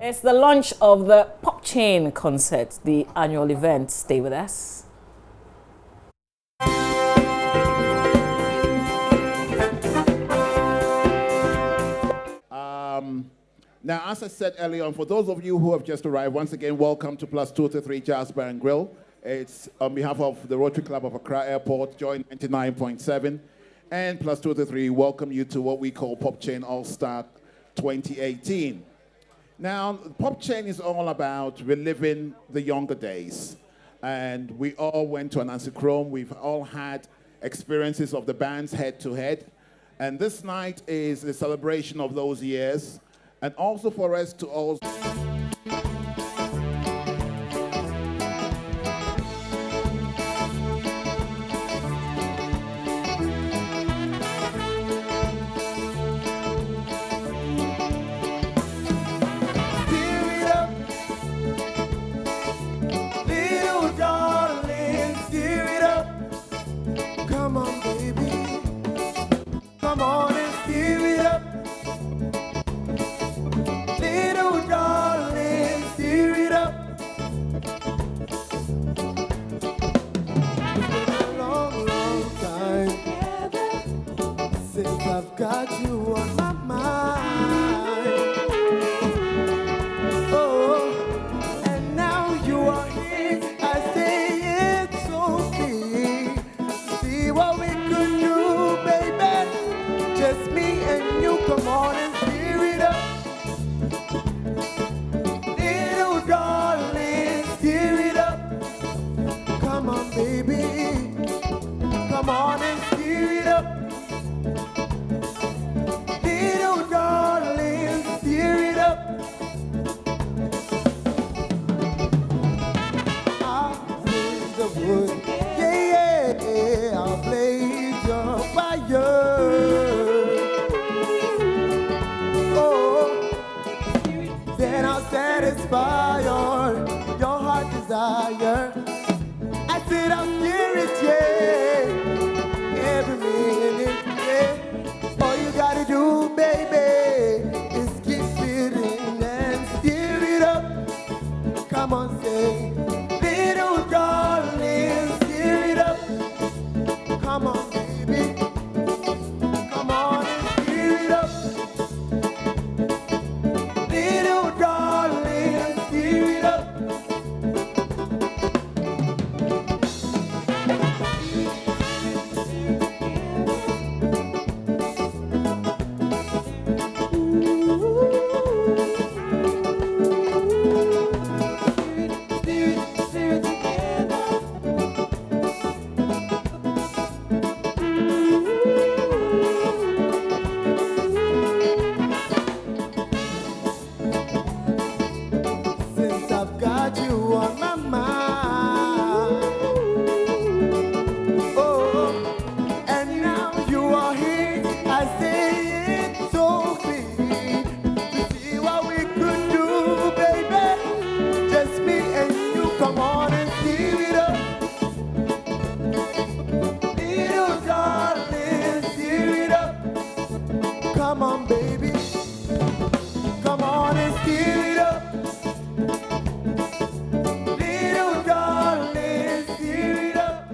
It's the launch of the Pop Chain concert, the annual event. Stay with us. Now, as I said earlier on, for those of you who have just arrived, once again, welcome to Plus 233 Jazz Bar and Grill. It's on behalf of the Rotary Club of Accra Airport, Joy 99.7, and Plus 233 welcome you to what we call Pop Chain All-Star 2018. Now, Pop Chain is all about reliving the younger days. And we all went to an Nancy Chrome. We've all had experiences of the bands head-to-head. And this night is a celebration of those years. And also for us to also... I've got you on my mind. Oh, and now you are here. I say it's okay. See what we could do, baby. Just me and you. Come on and stir it up. Little darling, stir it up. Come on, baby. Come on and stir it up. Satisfy your heart desire. I said I'll steer it, yeah, every minute, yeah. All you gotta do, baby, is keep feeling and steer it up. Come on, say, little darling, steer it up. Come on, baby, come on and steer it up. Come on, baby. Come on and stir it up. Little darling, stir it up.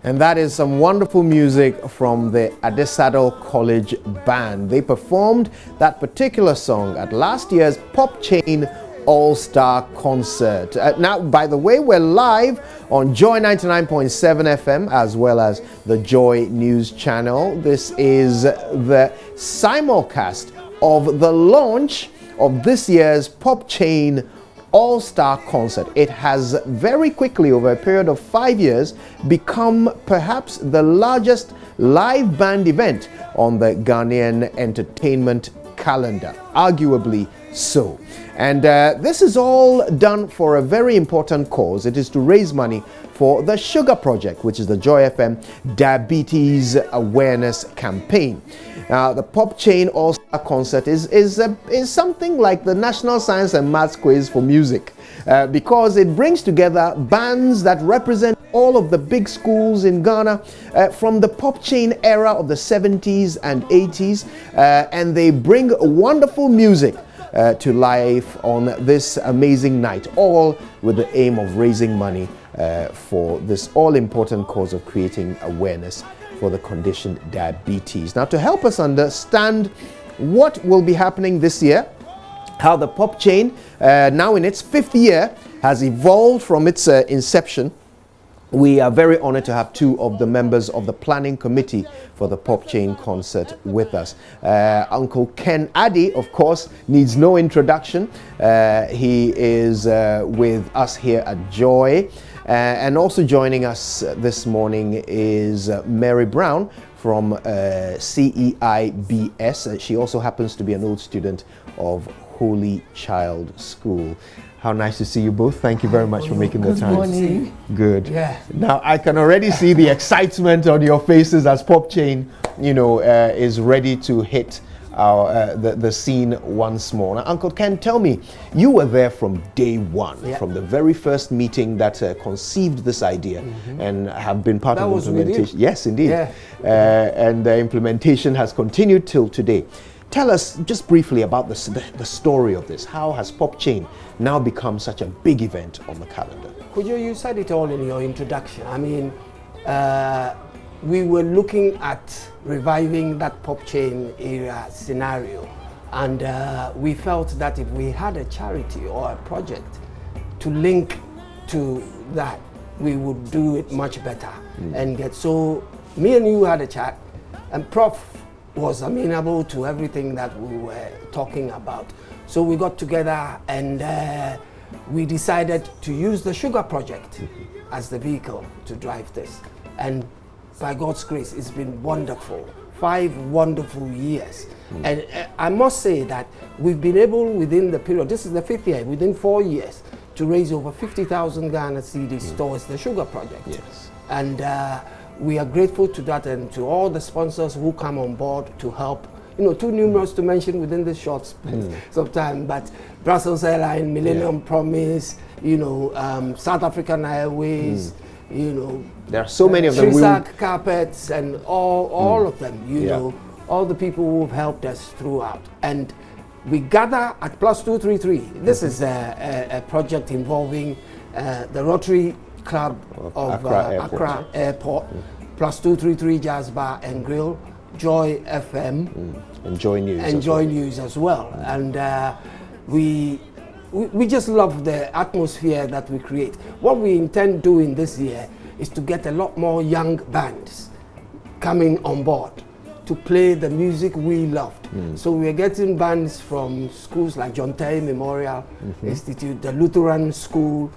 And that is some wonderful music from the Adesaddle College Band. They performed that particular song at last year's Pop Chain All-Star Concert. Now, by the way, we're live on Joy 99.7 FM as well as the Joy News channel. This is the simulcast of the launch of this year's Pop Chain All-Star Concert. It has very quickly, over a period of 5 years, become perhaps the largest live band event on the Ghanaian entertainment calendar. Arguably so. And this is all done for a very important cause. It is to raise money for the Sugar Project, which is the Joy FM Diabetes Awareness Campaign. Now, the Pop Chain All-Star Concert is something like the National Science and Maths Quiz for music, because it brings together bands that represent all of the big schools in Ghana from the pop chain era of the 70s and 80s, and they bring wonderful music to life on this amazing night, all with the aim of raising money for this all-important cause of creating awareness for the condition diabetes. Now, to help us understand what will be happening this year, how the pop chain, now in its 5th year, has evolved from its inception, we are very honored to have 2 of the members of the planning committee for the Pop Chain concert with us. Uncle Ken Addy, of course, needs no introduction. He is with us here at Joy. And also joining us this morning is Mary Brown from CEIBS. She also happens to be an old student of Holy Child School. How nice to see you both. Thank you very much for making the time. Good morning. Good. Yeah. Now, I can already see the excitement on your faces as Pop Chain, is ready to hit the scene once more. Now, Uncle Ken, tell me, you were there from day one, from the very first meeting that conceived this idea, and have been part of the implementation. Yes, indeed. Yeah. And the implementation has continued till today. Tell us just briefly about the story of this. How has Pop Chain now become such a big event on the calendar? Kujo, you said it all in your introduction. I mean, we were looking at reviving that Pop Chain era scenario, and we felt that if we had a charity or a project to link to that, we would do it much better and get. So me and you had a chat, and Prof was amenable to everything that we were talking about. So we got together and we decided to use the Sugar Project as the vehicle to drive this. And by God's grace, it's been wonderful. 5 wonderful years. And I must say that we've been able within the period, this is the 5th year, within 4 years, to raise over 50,000 Ghana cedis towards the Sugar Project. Yes. And we are grateful to that and to all the sponsors who come on board to help. Too numerous to mention within this short space of time, but Brussels Airlines, Millennium Promise, South African Airways, there are so many of them. Trisac Carpets and all of them, all the people who've helped us throughout. And we gather at +233. This is a project involving the Rotary Club of Accra Airport, +233 Jazz Bar and Grill, Joy FM, and JoyNews, and JoyNews as well. And we just love the atmosphere that we create. What we intend doing this year is to get a lot more young bands coming on board to play the music we loved. So we're getting bands from schools like John Tay Memorial Institute, the Lutheran School,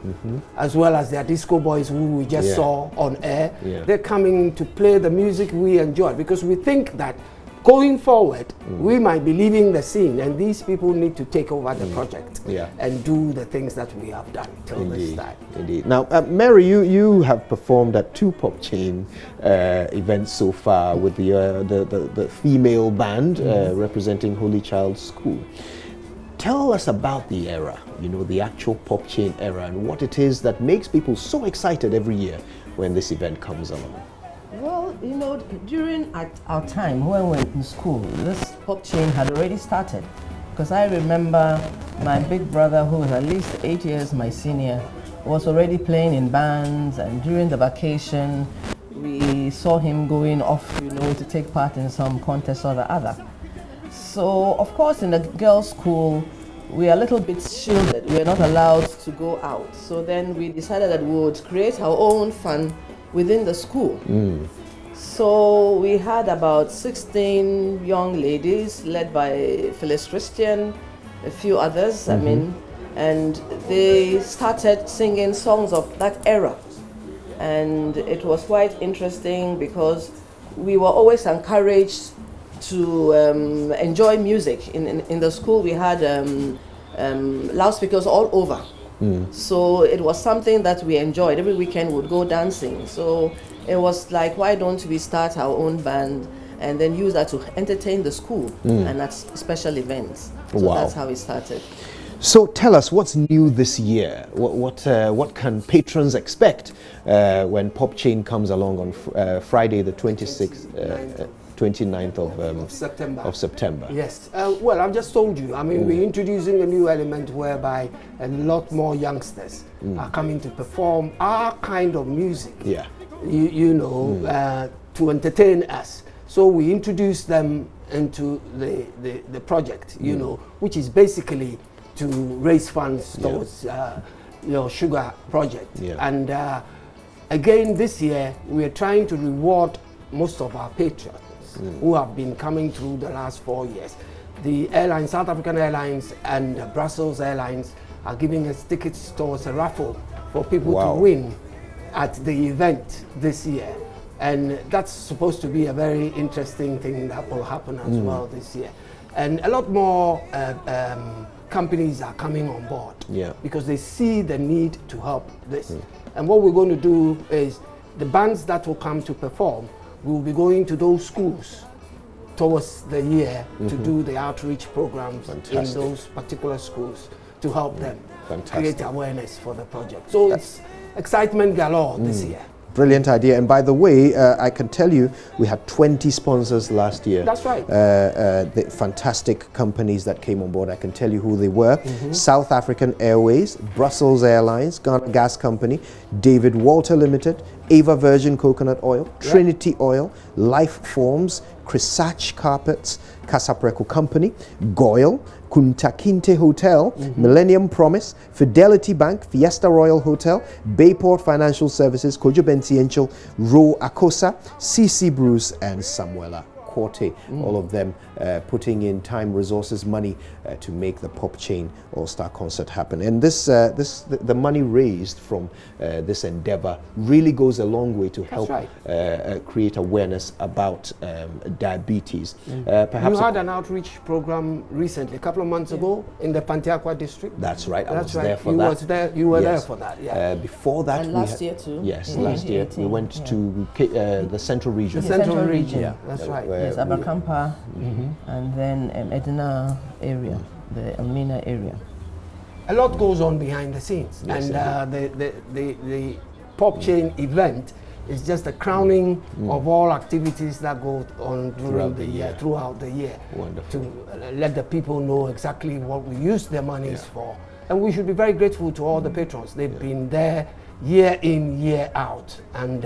as well as their disco boys who we just saw on air. They're coming to play the music we enjoy, because we think that going forward, we might be leaving the scene, and these people need to take over the project and do the things that we have done till this time. Indeed. Now, Mary, you have performed at 2 Pop Chain events so far with the female band representing Holy Child School. Tell us about the era, the actual Pop Chain era, and what it is that makes people so excited every year when this event comes along. Well, during our time when we were in school, this Pop Chain had already started. Because I remember my big brother, who was at least 8 years my senior, was already playing in bands, and during the vacation, we saw him going off, to take part in some contest or the other. So, of course, in the girls' school, we are a little bit shielded. We are not allowed to go out. So then we decided that we would create our own fun within the school. So we had about 16 young ladies led by Phyllis Christian, a few others, and they started singing songs of that era. And it was quite interesting because we were always encouraged to enjoy music. In the school, we had loudspeakers all over. So it was something that we enjoyed. Every weekend we'd go dancing. So it was like, why don't we start our own band and then use that to entertain the school and at special events. So that's how it started. So tell us, what's new this year? What can patrons expect when Pop Chain comes along on Friday the 26th, 29th of September? Yes. Well, I've just told you. I mean, we're introducing a new element whereby a lot more youngsters are coming to perform our kind of music. Yeah. You know, to entertain us. So we introduce them into the project, you know, which is basically to raise funds towards your sugar project. Yeah. And again, this year, we're trying to reward most of our patrons who have been coming through the last 4 years. The airlines, South African Airlines and Brussels Airlines, are giving us tickets towards a raffle for people to win at the event this year. And that's supposed to be a very interesting thing that will happen as well this year. And a lot more companies are coming on board because they see the need to help this. And what we're going to do is the bands that will come to perform will be going to those schools towards the year to do the outreach programs in those particular schools to help them create awareness for the project. So it's excitement galore this year. Brilliant idea. And by the way, I can tell you, we had 20 sponsors last year. That's right. The fantastic companies that came on board. I can tell you who they were. South African Airways, Brussels Airlines, Ghana Gas Company, David Walter Limited, Ava Virgin Coconut Oil, Trinity Oil, Life Forms, Crisach Carpets, Casapreco Company, Goyle, Kunta Kinte Hotel, Millennium Promise, Fidelity Bank, Fiesta Royal Hotel, Bayport Financial Services, Kojo Bentiencho, Ro Akosa, CC Bruce, and Samuela Korte. All of them putting in time, resources, money to make the Pop Chain All-Star Concert happen. And the money raised from this endeavor really goes a long way to help create awareness about diabetes. Perhaps you had an outreach program recently, a couple of months ago, in the Pantiakwa district. That's right. I was there for that. You were there for that. Yeah. Before that, and last year too. Yes, last year we went to the Central Region. The Central Region. Yeah, that's right. Yes, Abakampa, and then Edina area, the Amina area. A lot goes on behind the scenes, and the Pop Chain event is just the crowning of all activities that go on during throughout the year. Wonderful. To let the people know exactly what we use their monies for. And we should be very grateful to all the patrons. They've been there year in, year out, and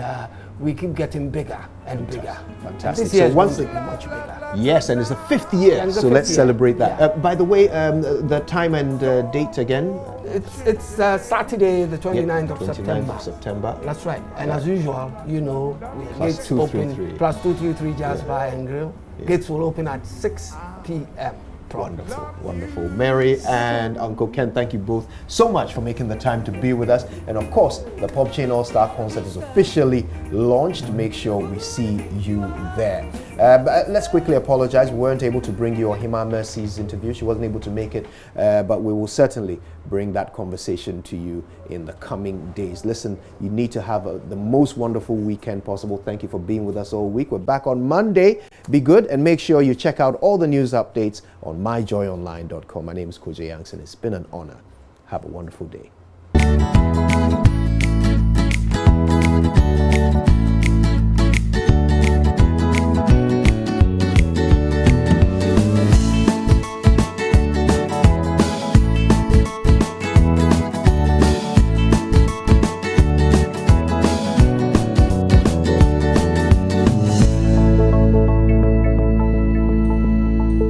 we keep getting bigger and bigger. Fantastic. This year so once will be much bigger. Yes, and it's the 5th year, so let's celebrate that. By the way, the time and date again? It's Saturday, the 29th of 29th September. of September. That's right. And as usual, you know, gates open plus 233 Jazz Bar and Grill. Gates will open at 6 p.m. Wonderful, wonderful. Mary and Uncle Ken, thank you both so much for making the time to be with us. And of course, the Pop Chain All-Star Concert is officially launched. Make sure we see you there. But let's quickly apologize. We weren't able to bring you Ohima Mercy's interview. She wasn't able to make it, but we will certainly bring that conversation to you in the coming days. Listen, you need to have the most wonderful weekend possible. Thank you for being with us all week. We're back on Monday. Be good and make sure you check out all the news updates on myjoyonline.com. My name is Kojo Yankson. It's been an honor. Have a wonderful day.